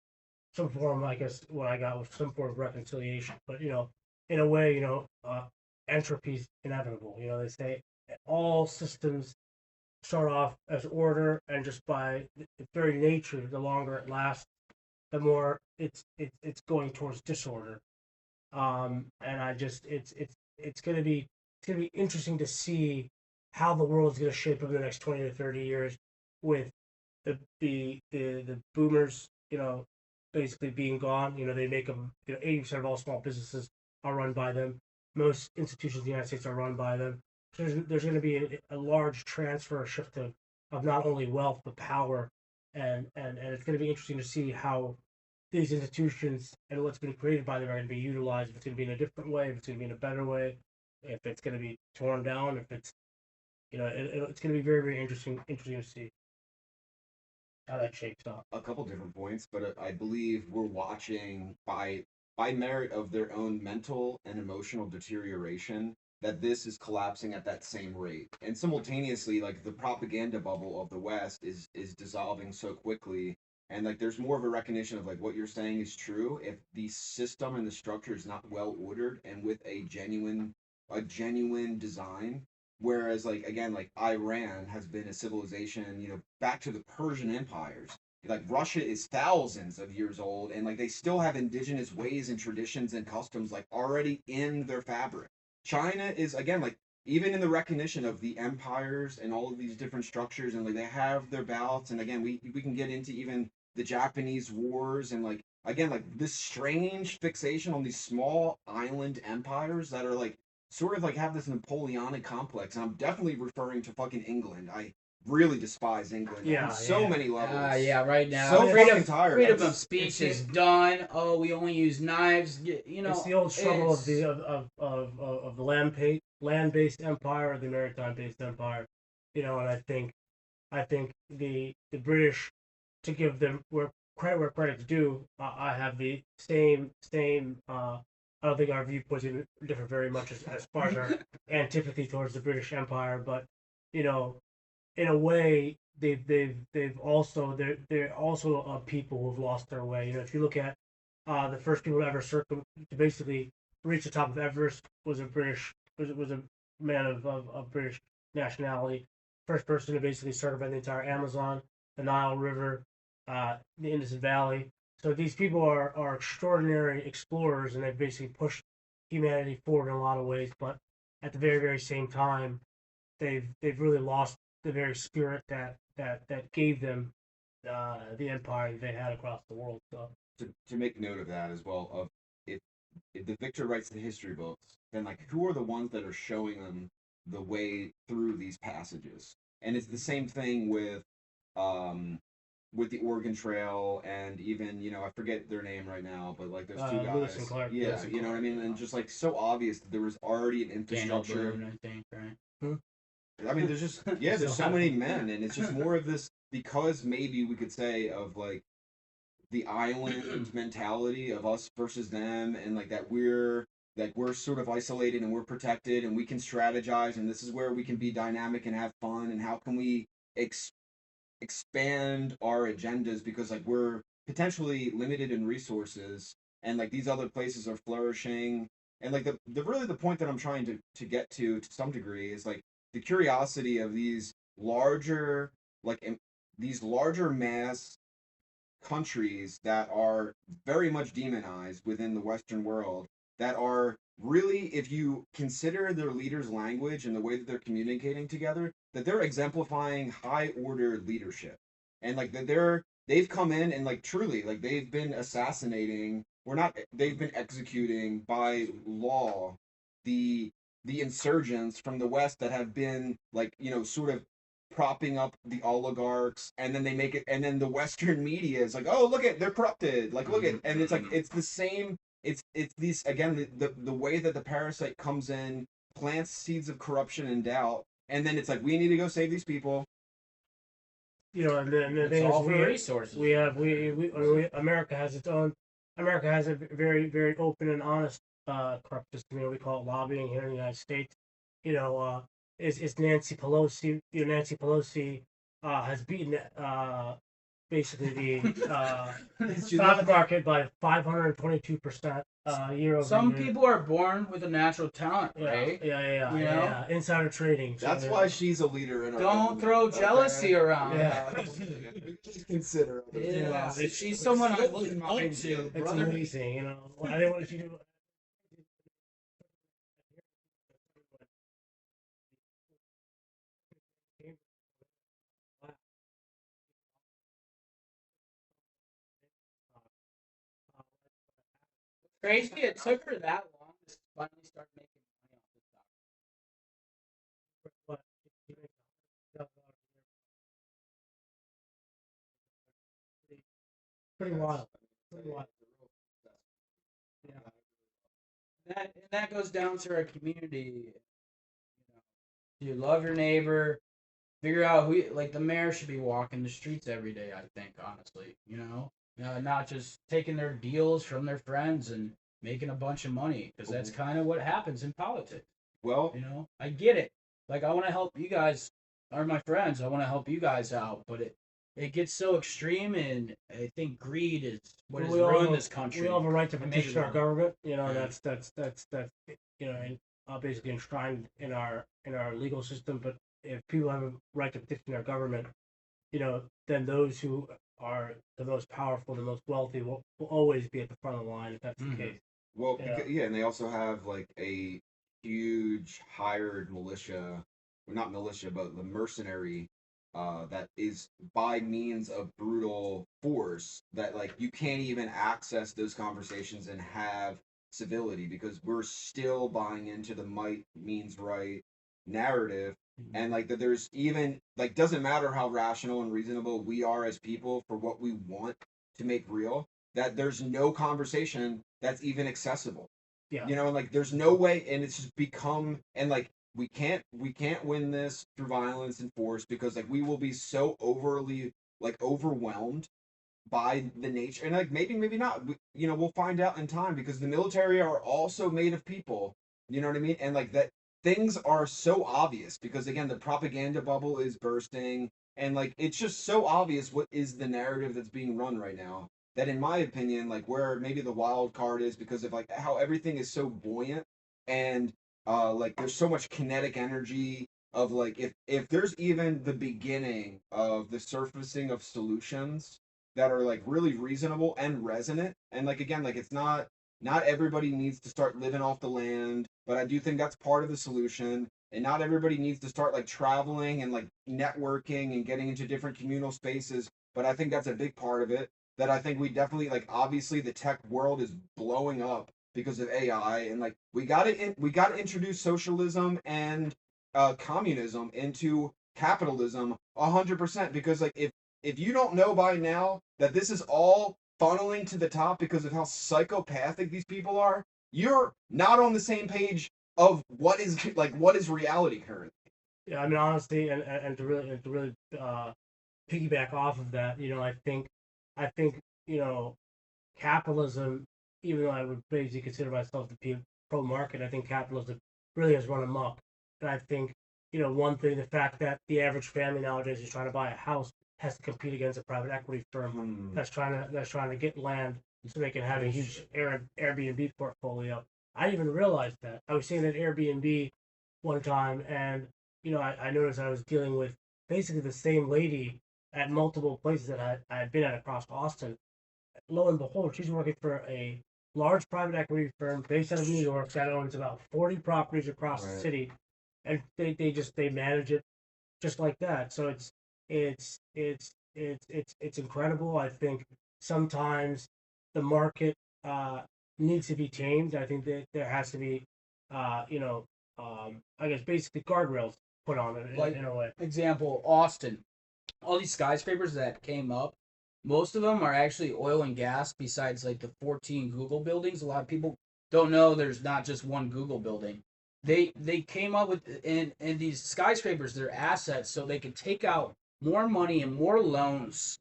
Speaker 3: some form, I guess what I got was some form of reconciliation. But you know, in a way, you know, entropy's inevitable. You know, they say all systems start off as order, and just by its very nature, the longer it lasts, the more it's going towards disorder. And I just it's gonna be interesting to see how the world is gonna shape over the next 20 to 30 years, with the boomers, you know, basically being gone. You know, they make them. You know, 80% of all small businesses are run by them. Most institutions in the United States are run by them. So there's going to be a large transfer, shift of not only wealth but power, and it's going to be interesting to see how these institutions and what's been created by them are going to be utilized. If it's going to be in a different way, if it's going to be in a better way, if it's going to be torn down, if it's, you know, it's going to be very, very interesting to see how that shapes up.
Speaker 2: A couple different points, but I believe we're watching by merit of their own mental and emotional deterioration, that this is collapsing at that same rate. And simultaneously, like the propaganda bubble of the West is dissolving so quickly, and like there's more of a recognition of like what you're saying is true. If the system and the structure is not well ordered and with a genuine design. Whereas, like again, like Iran has been a civilization, you know, back to the Persian empires. Like Russia is thousands of years old, and like they still have indigenous ways and traditions and customs like already in their fabric. China is again like even in the recognition of the empires and all of these different structures, and like they have their ballots. And again, we can get into even the Japanese wars, and like again like this strange fixation on these small island empires that are like sort of like have this Napoleonic complex. And I'm definitely referring to fucking England. I really despise England
Speaker 3: Yeah,
Speaker 2: on so
Speaker 3: yeah.
Speaker 2: many levels.
Speaker 4: Yeah, right now.
Speaker 2: So fucking tired.
Speaker 4: Freedom of speech
Speaker 3: it's-
Speaker 4: is done. Oh, we only use knives. You know,
Speaker 3: It's the old struggle of
Speaker 4: it's-
Speaker 3: the land-based empire or the maritime-based empire. You know, and I think the British, to give them where credit's due, I have the same. I don't think our viewpoints differ very much as far as our antipathy towards the British Empire, but you know, in a way, they've also they're also a people who have lost their way. You know, if you look at the first people to ever to basically reach the top of Everest was a was a man of British nationality. First person to basically circumvent the entire Amazon, the Nile River, the Indus Valley. So these people are extraordinary explorers, and they've basically pushed humanity forward in a lot of ways. But at the very, very same time, they've really lost the very spirit that gave them the empire that they had across the world. So
Speaker 2: To make note of that as well, of if if the victor writes the history books, then like who are the ones that are showing them the way through these passages? And it's the same thing um with the Oregon Trail, and even, I forget their name right now, but like those two
Speaker 3: Lewis and
Speaker 2: guys.
Speaker 3: Clark.
Speaker 2: Yeah,
Speaker 4: Lewis and
Speaker 2: you know what I
Speaker 4: Clark,
Speaker 2: mean?
Speaker 4: yeah.
Speaker 2: And just like so obvious that there was already an
Speaker 4: Daniel
Speaker 2: infrastructure.
Speaker 4: Boone, I think, right?
Speaker 2: I mean, there's just yeah, there's so
Speaker 3: So-
Speaker 2: many men, and it's just more of this, because maybe we could say of like the island mentality of us versus them, and like that we're sort of isolated and we're protected and we can strategize, and this is where we can be dynamic and have fun, and how can we ex- expand our agendas, because like we're potentially limited in resources, and like these other places are flourishing. And like the really the point that I'm trying to get to some degree is like the curiosity of these larger, like these larger mass countries that are very much demonized within the Western world, that are really, if you consider their leaders' language and the way that they're communicating together, that they're exemplifying high order leadership. And like that they've come in and like truly like they've been assassinating, we're not they've been executing by law the insurgents from the West that have been like, sort of propping up the oligarchs, and then they make it, and then the Western media is like, oh, look at, they're corrupted, like look at, and it's like it's the same, it's these again, the way that the parasite comes in, plants seeds of corruption and doubt, and then it's like, we need to go save these people.
Speaker 3: and the
Speaker 4: It's
Speaker 3: thing is,
Speaker 4: all for resources.
Speaker 3: America has its own. America has a very, very open and honest corrupt system. We call it lobbying here in the United States. Is Nancy Pelosi. Nancy Pelosi has beaten basically the stock market by 522% year over
Speaker 4: Some
Speaker 3: year.
Speaker 4: people are born with a natural talent,
Speaker 3: Yeah,
Speaker 4: right?
Speaker 3: yeah. Insider trading.
Speaker 2: That's why she's a leader in our
Speaker 4: Don't
Speaker 2: government,
Speaker 4: throw
Speaker 2: okay?
Speaker 4: jealousy around.
Speaker 3: Yeah.
Speaker 2: Just consider it.
Speaker 4: Yeah, she's someone I wouldn't mind to,
Speaker 3: It's
Speaker 4: brother.
Speaker 3: amazing. I didn't want you to.
Speaker 4: Crazy, it took her that long to finally start making money off this
Speaker 3: But pretty wild. Pretty wild. Yeah.
Speaker 4: That goes down to our community. You love your neighbor. Figure out who like the mayor should be walking the streets every day. I think honestly, not just taking their deals from their friends and making a bunch of money, because that's kind of what happens in politics.
Speaker 2: Well,
Speaker 4: I get it. Like I want to help you guys, are my friends. I want to help you guys out, but it gets so extreme, and I think greed is what has ruined this country.
Speaker 3: We all have a right to
Speaker 4: and
Speaker 3: petition
Speaker 4: made it
Speaker 3: our government.
Speaker 4: Yeah.
Speaker 3: That's basically enshrined in our legal system. But if people have a right to petition our government, then those who are the most powerful, the most wealthy, will always be at the front of the line if that's the case.
Speaker 2: well,
Speaker 3: Yeah.
Speaker 2: yeah, and they also have like a huge hired militia, well, not militia, but the mercenary, that is by means of brutal force, that like you can't even access those conversations and have civility, because we're still buying into the might means right narrative, and like that there's even like, doesn't matter how rational and reasonable we are as people for what we want to make real, that there's no conversation that's even accessible.
Speaker 3: Yeah.
Speaker 2: And like there's no way, and it's just become, and like we can't win this through violence and force, because like we will be so overly like overwhelmed by the nature, and like maybe not, we'll find out in time, because the military are also made of people, you know what I mean, and like that things are so obvious, because again the propaganda bubble is bursting, and like it's just so obvious what is the narrative that's being run right now, that in my opinion, like where maybe the wild card is, because of like how everything is so buoyant, and like there's so much kinetic energy of like, if there's even the beginning of the surfacing of solutions, that are like really reasonable and resonant. And like again, like it's not everybody needs to start living off the land, but I do think that's part of the solution. And not everybody needs to start like traveling and like networking and getting into different communal spaces, but I think that's a big part of it. That I think we definitely like obviously the tech world is blowing up because of AI, and like we got to introduce socialism and communism into capitalism 100%, because like if you don't know by now that this is all funneling to the top because of how psychopathic these people are, you're not on the same page of what is reality currently.
Speaker 3: Yeah, I mean, honestly, and to really piggyback off of that, I think capitalism, even though I would basically consider myself to be pro market, I think capitalism really has run amok. And I think, one thing, the fact that the average family nowadays is trying to buy a house has to compete against a private equity firm that's trying to get land so they can have a huge Airbnb portfolio. I didn't even realize that. I was seeing an Airbnb one time, and I noticed I was dealing with basically the same lady at multiple places that I had been at across Austin. Lo and behold, she's working for a large private equity firm based out of New York that owns about 40 properties across the
Speaker 2: Right.
Speaker 3: city, and they manage it just like that. So it's incredible. I think sometimes the market needs to be changed. I think that there has to be, I guess basically guardrails put on it
Speaker 4: Like
Speaker 3: in a way.
Speaker 4: example, Austin. All these skyscrapers that came up, most of them are actually oil and gas. Besides like the 14 Google buildings, a lot of people don't know there's not just one Google building. They came up with in these skyscrapers, their assets, so they could take out more money and more loans,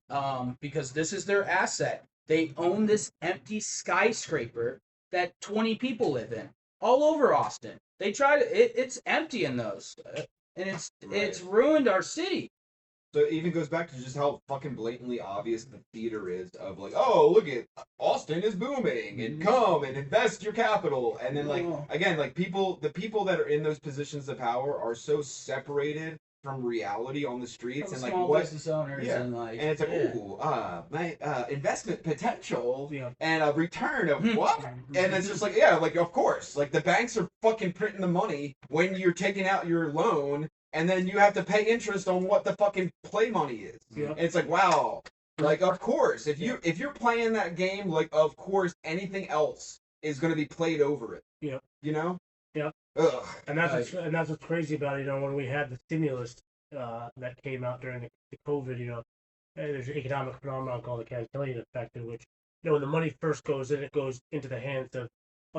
Speaker 4: because this is their asset. They own this empty skyscraper that 20 people live in all over Austin. They try to it's empty in those, and it's
Speaker 2: Right.
Speaker 4: ruined our city.
Speaker 2: So it even goes back to just how fucking blatantly obvious the theater is of like, oh, look at Austin is booming and come and invest your capital. And then like
Speaker 4: Oh.
Speaker 2: again, like the people that are in those positions of power are so separated from reality on the streets
Speaker 4: From
Speaker 2: and like
Speaker 4: small
Speaker 2: what
Speaker 4: business owners
Speaker 2: yeah.
Speaker 4: and like
Speaker 2: And it's like,
Speaker 4: yeah.
Speaker 2: ooh, my investment potential
Speaker 3: Yeah.
Speaker 2: and a return of what? And it's just like, yeah, like of course, like the banks are fucking printing the money when you're taking out your loan, and then you have to pay interest on what the fucking play money is.
Speaker 3: Yeah.
Speaker 2: And it's like, wow, like of course, if you're playing that game, like of course anything else is gonna be played over it.
Speaker 3: Yeah.
Speaker 2: You know?
Speaker 3: Yeah.
Speaker 2: Ugh.
Speaker 3: And that's what's crazy about it. When we had the stimulus that came out during the COVID, there's an economic phenomenon called the Cantillon effect, in which when the money first goes in, it goes into the hands of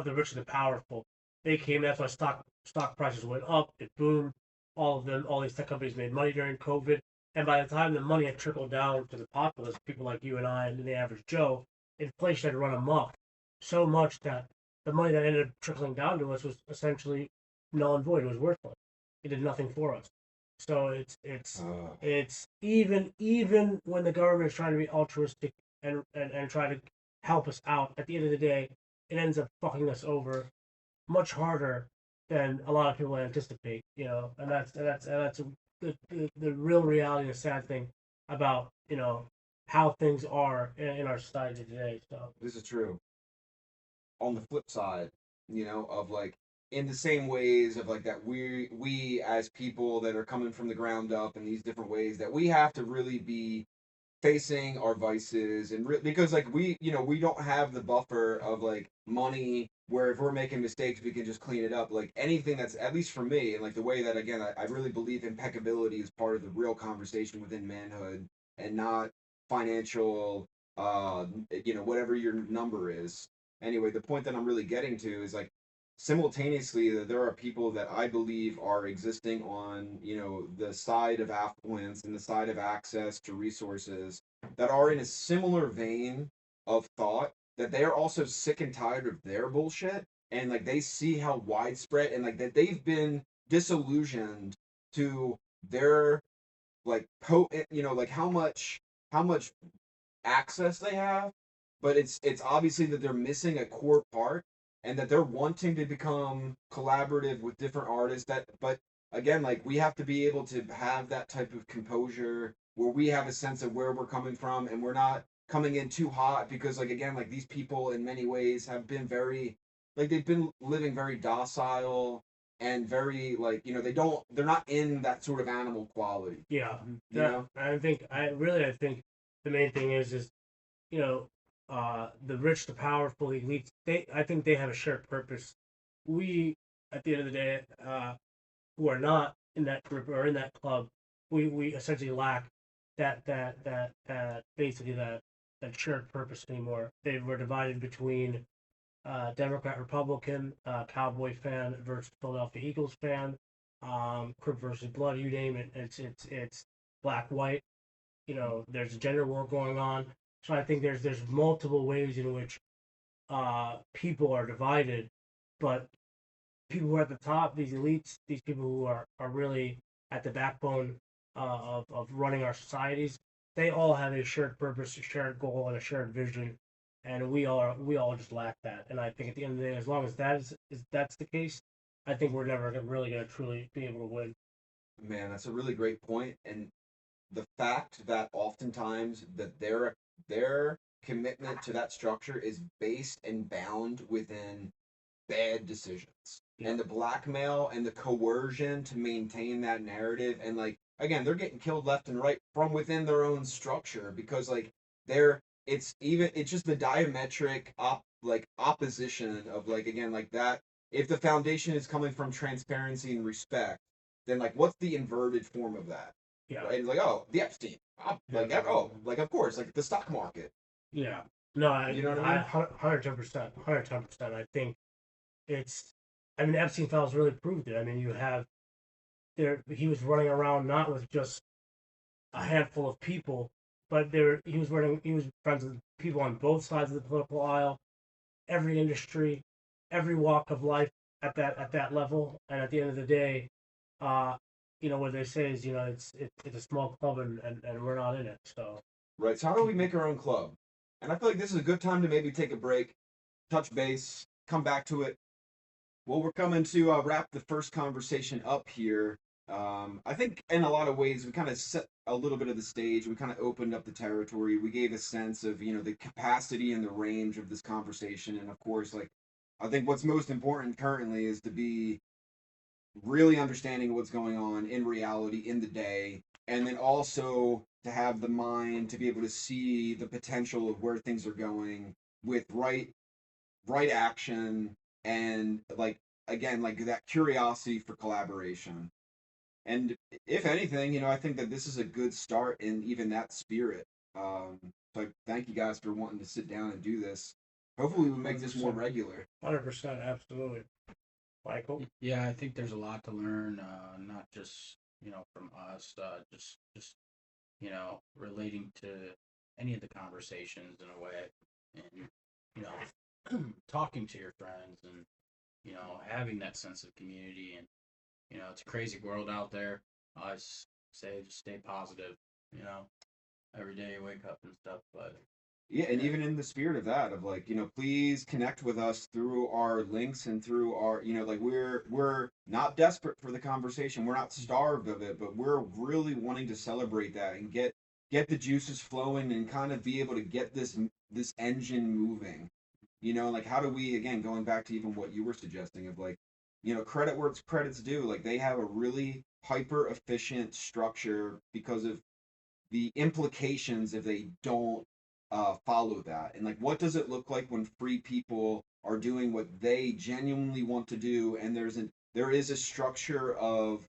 Speaker 3: the rich and the powerful. They came. That's why stock prices went up. It boomed. All these tech companies made money during COVID. And by the time the money had trickled down to the populace, people like you and I and the average Joe, inflation had run amok so much that the money that ended up trickling down to us was essentially null and void. It was worthless. It did nothing for us. So it's even when the government is trying to be altruistic and try to help us out, at the end of the day, it ends up fucking us over much harder than a lot of people anticipate. And that's the real reality, the sad thing about how things are in our society today. So
Speaker 2: This is true. On the flip side, of like in the same ways of like that we as people that are coming from the ground up in these different ways that we have to really be facing our vices and because like we don't have the buffer of like money where if we're making mistakes we can just clean it up, like anything that's at least for me, and like the way that again I really believe impeccability is part of the real conversation within manhood and not financial whatever your number is. Anyway, the point that I'm really getting to is like simultaneously that there are people that I believe are existing on the side of affluence and the side of access to resources that are in a similar vein of thought, that they're also sick and tired of their bullshit, and like they see how widespread and like that they've been disillusioned to their like like how much access they have, but it's obviously that they're missing a core part, and that they're wanting to become collaborative with different artists, but again, like we have to be able to have that type of composure where we have a sense of where we're coming from, and we're not coming in too hot, because like again, like these people in many ways have been very, like they've been living very docile and very like, they're not in that sort of animal quality,
Speaker 3: Yeah,
Speaker 2: you know.
Speaker 3: I think the main thing is you know, the rich, the powerful, the elites. I think they have a shared purpose. We, at the end of the day, who are not in that group or in that club, we essentially lack that basically that shared purpose anymore. They were divided between Democrat, Republican, Cowboy fan versus Philadelphia Eagles fan, Crip versus Blood, you name it. It's black, white. There's a gender war going on. So I think there's multiple ways in which people are divided, but people who are at the top, these elites, these people who are really at the backbone of running our societies, they all have a shared purpose, a shared goal, and a shared vision, and we all just lack that. And I think at the end of the day, as long as that's the case, I think we're never really going to truly be able to win.
Speaker 2: Man, that's a really great point. And the fact that oftentimes that their commitment to that structure is based and bound within bad decisions,
Speaker 3: Yeah.
Speaker 2: and the blackmail and the coercion to maintain that narrative, and like again, they're getting killed left and right from within their own structure, because like it's just the diametric opposition of like, again, like that. If the foundation is coming from transparency and respect, then like what's the inverted form of that?
Speaker 3: Yeah.
Speaker 2: Right? It's like, oh, the Epstein. Like, oh, like of course, like the stock market.
Speaker 3: Yeah. No,
Speaker 2: You know what I mean?
Speaker 3: 110%, 110%. I think it's. I mean, the Epstein files really proved it. I mean, you have there. He was running around not with just a handful of people, but there he was running. He was friends with people on both sides of the political aisle, every industry, every walk of life at that level. And at the end of the day, uh, what they say is, it's a small club, and we're not in it. So
Speaker 2: Right. So how do we make our own club? And I feel like this is a good time to maybe take a break, touch base, come back to it. Well, we're coming to wrap the first conversation up here. I think in a lot of ways we kind of set a little bit of the stage. We kind of opened up the territory. We gave a sense of the capacity and the range of this conversation, and of course, like I think what's most important currently is to be really understanding what's going on in reality in the day, and then also to have the mind to be able to see the potential of where things are going with right action, and like again, like that curiosity for collaboration. And if anything, I think that this is a good start in even that spirit. So thank you guys for wanting to sit down and do this. Hopefully we make this more regular.
Speaker 3: 100%, absolutely. Michael?
Speaker 4: Yeah, I think there's a lot to learn, not just from us, just relating to any of the conversations in a way, and talking to your friends, and having that sense of community, and it's a crazy world out there. I say just stay positive, every day you wake up and stuff, but
Speaker 2: Yeah, and even in the spirit of that, of like, please connect with us through our links and through our, like we're not desperate for the conversation. We're not starved of it, but we're really wanting to celebrate that and get the juices flowing and kind of be able to get this engine moving. Like how do we, again, going back to even what you were suggesting of like, credit where it's credit's due. Like they have a really hyper efficient structure because of the implications if they don't follow that. And like what does it look like when free people are doing what they genuinely want to do, and there is a structure of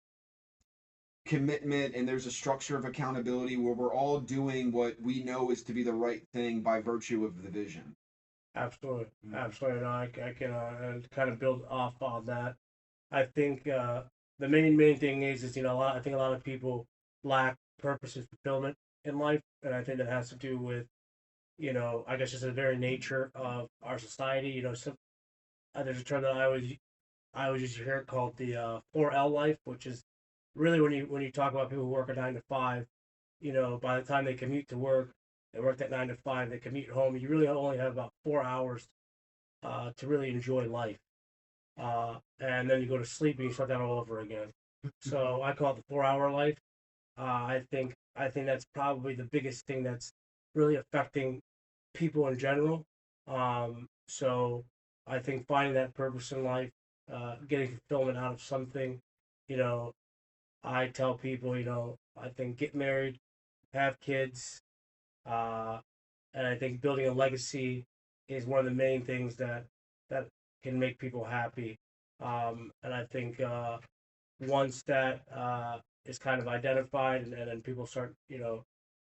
Speaker 2: commitment, and there's a structure of accountability where we're all doing what we know is to be the right thing by virtue of the vision.
Speaker 3: Absolutely, absolutely. No, I can kind of build off on that. I think the main thing is I think a lot of people lack purpose and fulfillment in life, and I think that has to do with I guess just the very nature of our society. There's a term that I always used to hear called the 4L life, which is really when you talk about people who work a 9 to 5, by the time they commute to work, they work that 9 to 5, they commute home. You really only have about 4 hours to really enjoy life, and then you go to sleep and you start that all over again. So I call it the 4 hour life. I think that's probably the biggest thing that's really affecting people in general. So I think finding that purpose in life, getting fulfillment out of something, you know, I tell people, I think get married, have kids, uh, and I think building a legacy is one of the main things that can make people happy. And I think once that is kind of identified, and then people start,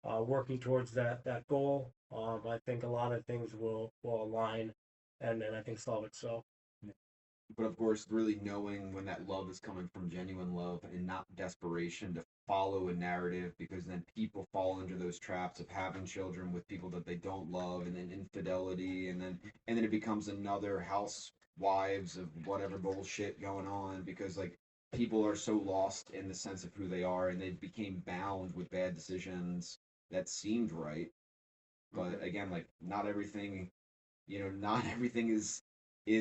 Speaker 3: working towards that goal, I think a lot of things will align, and I think solve itself.
Speaker 2: But of course, really knowing when that love is coming from genuine love and not desperation to follow a narrative, because then people fall into those traps of having children with people that they don't love, and then infidelity, and then it becomes another housewives of whatever bullshit going on, because like people are so lost in the sense of who they are, and they became bound with bad decisions that seemed right. But again, like not everything, not everything is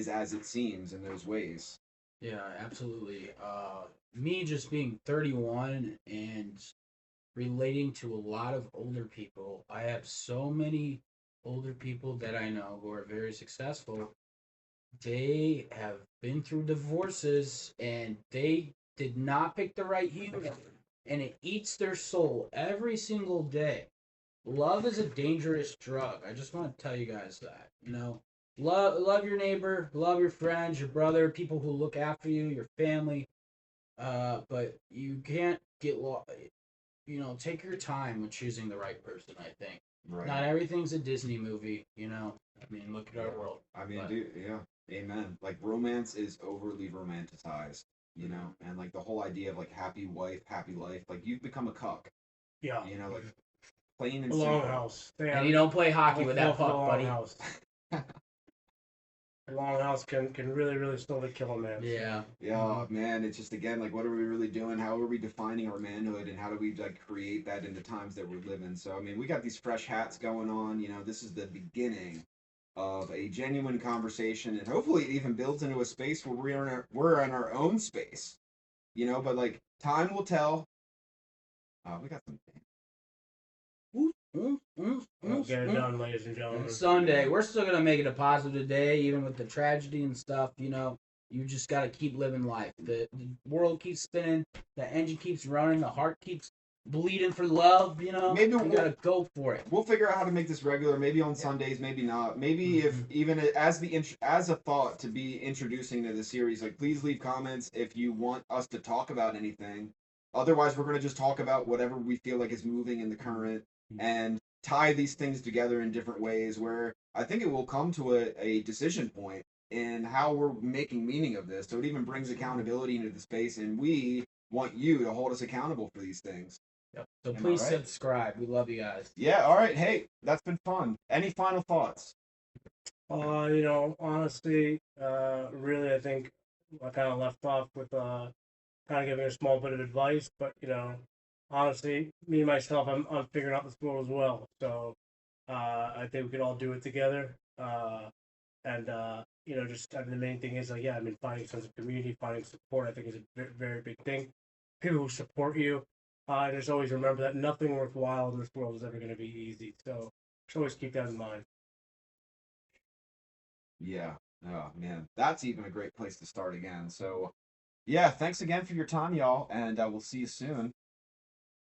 Speaker 2: as it seems in those ways.
Speaker 4: Yeah, absolutely. Me just being 31 and relating to a lot of older people, I have so many older people that I know who are very successful. They have been through divorces and they did not pick the right human, and it eats their soul every single day. Love is a dangerous drug. I just want to tell you guys that. Love your neighbor, love your friends, your brother, people who look after you, your family. But you can't get lost. Take your time with choosing the right person. I think
Speaker 2: Right.
Speaker 4: not everything's a Disney movie. I mean, look at our world.
Speaker 2: I mean,
Speaker 4: But
Speaker 2: dude, yeah, amen. Like romance is overly romanticized, and like the whole idea of like happy wife, happy life, like you've become a cuck,
Speaker 3: Yeah.
Speaker 2: like plain and
Speaker 3: The
Speaker 2: simple.
Speaker 3: longhouse.
Speaker 4: and you don't play hockey with that puck, buddy.
Speaker 3: Longhouse. The longhouse can really, really slowly kill a man.
Speaker 4: Yeah.
Speaker 2: Yeah, man, it's just again like what are we really doing? How are we defining our manhood, and how do we like create that in the times that we're living? So I mean, we got these fresh hats going on. This is the beginning of a genuine conversation, and hopefully it even builds into a space where we're in our own space. But like time will tell. We got some.
Speaker 3: Get it done, ladies and gentlemen.
Speaker 4: On Sunday, we're still gonna make it a positive day, even with the tragedy and stuff. You just gotta keep living life. The world keeps spinning, the engine keeps running, the heart keeps bleeding for love.
Speaker 2: Maybe
Speaker 4: we gotta go for it.
Speaker 2: We'll figure out how to make this regular. Maybe on Sundays, maybe not. Maybe if even as a thought to be introducing to the series, like please leave comments if you want us to talk about anything. Otherwise, we're gonna just talk about whatever we feel like is moving in the current and tie these things together in different ways. Where I think it will come to a decision point in how we're making meaning of this. So it even brings accountability into the space, and we want you to hold us accountable for these things.
Speaker 4: Yep. So
Speaker 2: Am I
Speaker 4: please
Speaker 2: right?
Speaker 4: subscribe. We love you guys.
Speaker 2: Yeah, all right. Hey, that's been fun. Any final thoughts?
Speaker 3: Honestly, really, I think I kind of left off with kind of giving a small bit of advice, but honestly, me myself, I'm figuring out this world as well. So I think we can all do it together. And just I mean, the main thing is finding a sense of community, finding support. I think is a very, very big thing. People who support you. And just always remember that nothing worthwhile in this world is ever going to be easy. So just always keep that in mind.
Speaker 2: Yeah. Oh, man. That's even a great place to start again. So, yeah, thanks again for your time, y'all, and we'll see you soon.